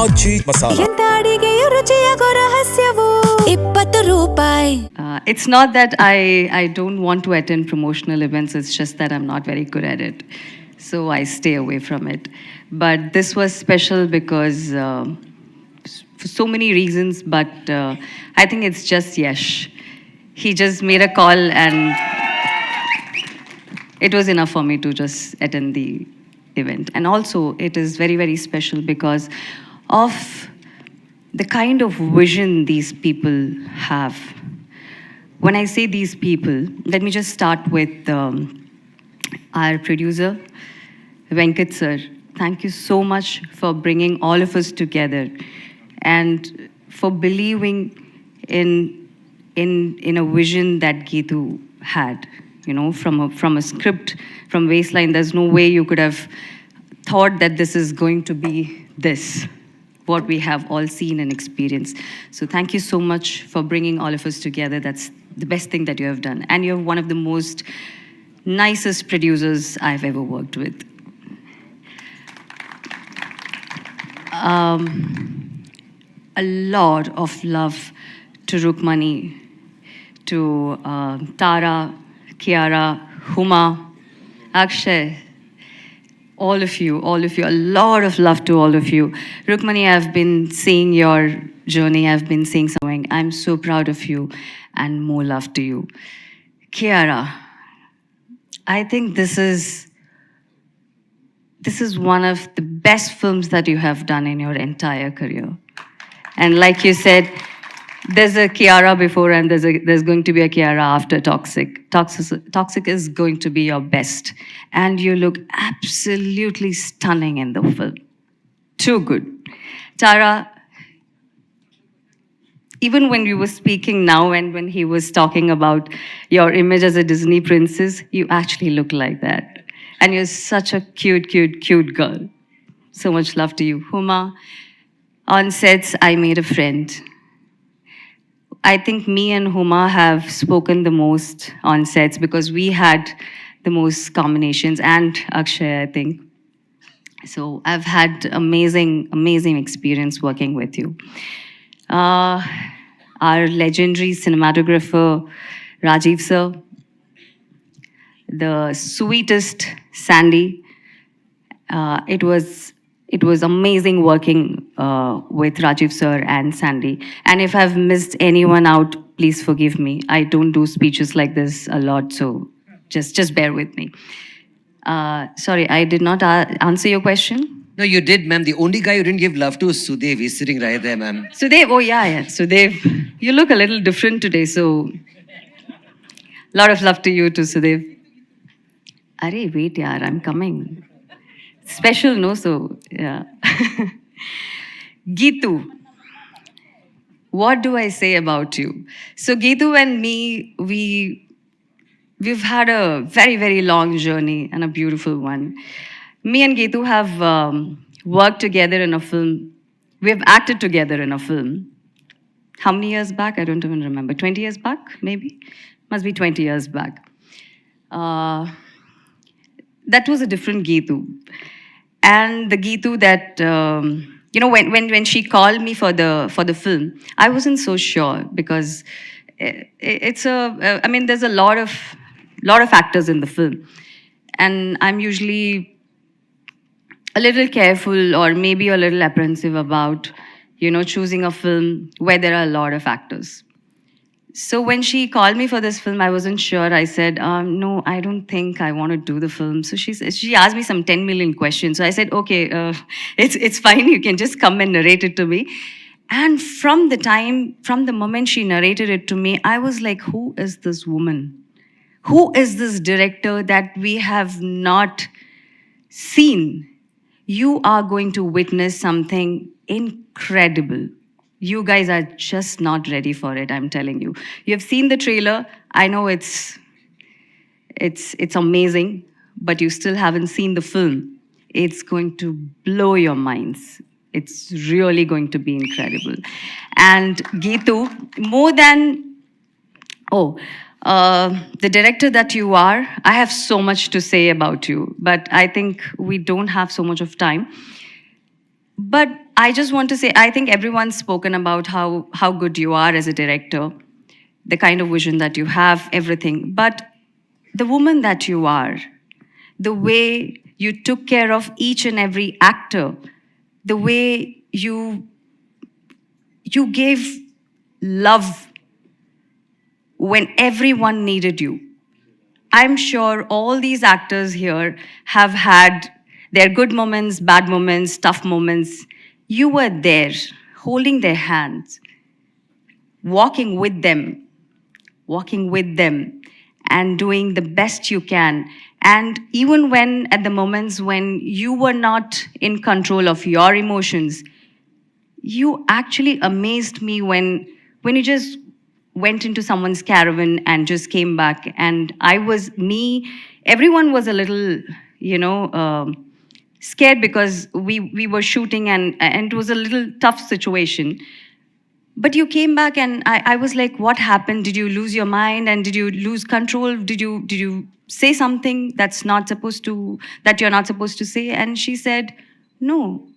ಆಚಿ ಮಸಾಲ ಎಂತ ಅಡಿಗೆಯ ರುಚಿಯಾಗೋ ರಹಸ್ಯವು 20 ರೂಪಾಯಿ. It's not that I don't want to attend promotional events, it's just that I'm not very good at it. So I stay away from it. But this was special because, for so many reasons, but I think it's just Yash. He just made a call and it was enough for me to just attend the event. And also, it is very, very special because of the kind of vision these people have. When I say these people, let me just start with our producer, Venkat sir. Thank you so much for bringing all of us together and for believing in a vision that Geetu had. You know, from a script, from Waistline, there's no way you could have thought that this is going to be this, what we have all seen and experienced. So thank you so much for bringing all of us together. That's the best thing that you have done. And you're one of the most nicest producers I've ever worked with. A lot of love to Rukmani, to Tara, Kiara, Huma, Akshay, all of you, a lot of love to all of you. Rukmani, I've been seeing your journey, I've been seeing something. I'm so proud of you and more love to you. Kiara, I think this is one of the best films that you have done in your entire career. And like you said, there's a Kiara before and there's going to be a Kiara after Toxic. Toxic is going to be your best. And you look absolutely stunning in the film. Too good. Tara, even when you were speaking now and when he was talking about your image as a Disney princess, you actually look like that. And you're such a cute, cute, cute girl. So much love to you. Huma, on sets, I made a friend. I think me and Huma have spoken the most on sets because we had the most combinations, and Akshay, I think. So I've had amazing, amazing experience working with you. Our legendary cinematographer, Rajiv sir, the sweetest Sandy. It was amazing working with Rajiv sir and Sandy. And if I've missed anyone out, please forgive me. I don't do speeches like this a lot, so just bear with me. Sorry, I did not answer your question. No, you did, ma'am. The only guy you didn't give love to is Sudev. He's sitting right there, ma'am. Sudev, oh yeah. Sudev, you look a little different today, so lot of love to you too, Sudev. Arey, wait, yaar, I'm coming. Special, no? So, yeah. Geetu, what do I say about you? So, Geetu and me, we've had a very, very long journey and a beautiful one. Me and Geetu have worked together in a film. We have acted together in a film. How many years back? I don't even remember. 20 years back, maybe? Must be 20 years back. That was a different Geetu. And the Geetu that, you know, when she called me for the film, I wasn't so sure because I mean, there's a lot of actors in the film. And I'm usually a little careful or maybe a little apprehensive about, you know, choosing a film where there are a lot of actors. So when she called me for this film, I wasn't sure. I said, no, I don't think I want to do the film. So she asked me some 10 million questions. So I said, okay, it's fine. You can just come and narrate it to me. And from the moment she narrated it to me, I was like, who is this woman? Who is this director that we have not seen? You are going to witness something incredible. You guys are just not ready for it, I'm telling you. You have seen the trailer. I know it's amazing, but you still haven't seen the film. It's going to blow your minds. It's really going to be incredible. And Geetu, more than the director that you are, I have so much to say about you, but I think we don't have so much of time. But I just want to say, I think everyone's spoken about how good you are as a director, the kind of vision that you have, everything. But the woman that you are, the way you took care of each and every actor, the way you gave love when everyone needed you. I'm sure all these actors here have had their good moments, bad moments, tough moments. You were there, holding their hands, walking with them, and doing the best you can. And even when, at the moments when you were not in control of your emotions, you actually amazed me when you just went into someone's caravan and just came back. And everyone was a little, scared because we were shooting, and it was a little tough situation. But you came back, and I was like, what happened? Did you lose your mind, and did you lose control? Did you say something that you're not supposed to say? And she said, no,